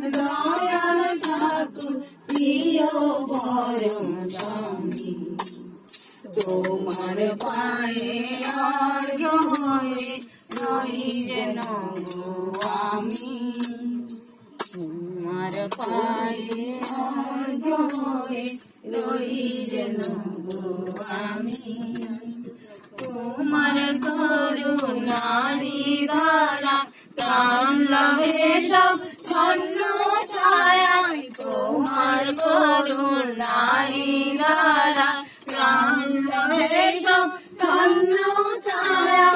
দয়াল ঠাকুর প্রিয় পরম স্বামী। তোমার পায়ে অর্ঘ্য হয়ে রই যেন গো আমি, তোমার পায়ে অর্ঘ্য হয়ে রই যেন গো আমি। তোমার করুণারি ধারা প্রাণ লাগে সব ছন্ন ছায়ায়, তোমার করুণারি ধারা প্রাণ লাগে সব ছন্ন ছায়া।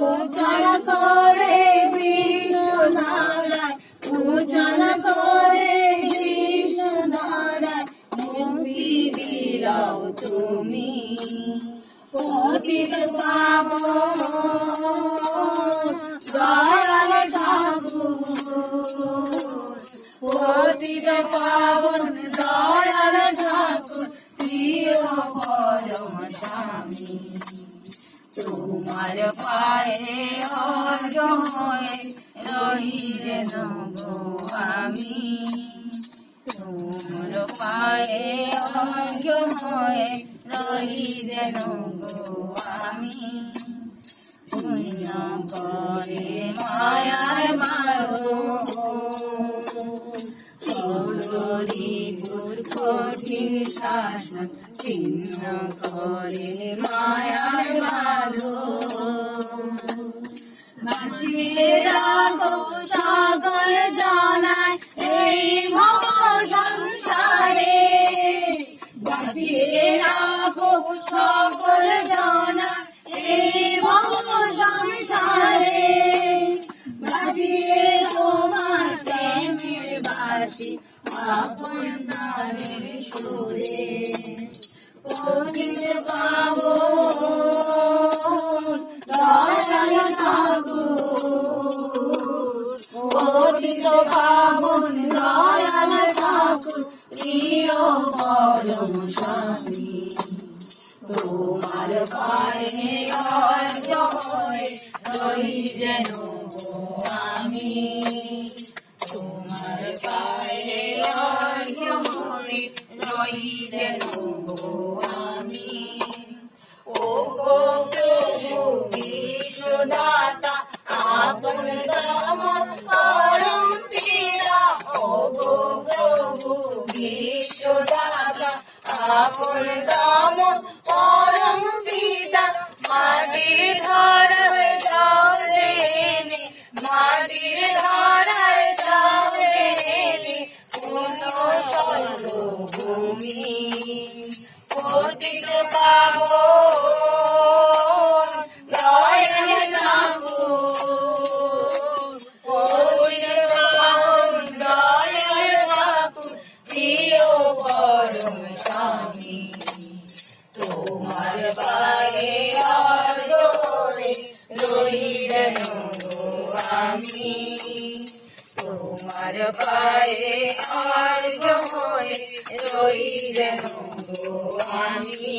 উজ্জ্বল করে বিশ্বধারায়, উজ্জ্বল করে বিশ্বধারায় মুক্তি বিলাও তুমি। পতিত পাবন দয়াল ঠাকুর, পতিত পাবন দয়াল ঠাকুর প্রিয় পরম স্বামী। তোমার পায়ে অর্ঘ্য হয়ে রই যেন গো আমি, তোমার পায়ে অর্ঘ্য হয়ে রই যেন গো আমি। শূন্য করে মায়ার মাগো ষোলরিপুর কঠিন শাসন, ছিন্ন করে মায়ার মাগো। বাঁচিয়ে রাখো সকল জনায় এই ভব সংসারে, বাঁচিয়ে রাখো সকল জনায় এই ভব সংসারে। বাজিয়ে তোমার প্রেমের বাঁশি আপন প্রাণের সুরে। পতিত পাবন দয়াল ঠাকুর, পতিত পাবন দয়াল ঠাকুর প্রিয় পরম স্বামী। তোমার পায়ে অর্ঘ্য হয়ে রই যেন গো আমি, তোমার পায়ে অর্ঘ্য হয়ে রই যেন গো আমি। ও গো প্রভু বিশ্বদাতা আপন দাম পরম পিতা, ও গো প্রভু বিশ্বদাতা আপন দাম পরম পিতা। মাটির ধরায় যাও রে এনে, মাটির ধরায় যাও রে এনে পূর্ণ স্বর্গভূমি। পতিত পাবন দয়াল ঠাকুর, পতিত পাবন দয়াল ঠাকুর প্রিয় পরম স্বামী। তোমার পায়ে অর্ঘ্য হয়ে রই যেন গো আমি, তোমার পায়ে অর্ঘ্য হয়ে রই যেন গো আমি।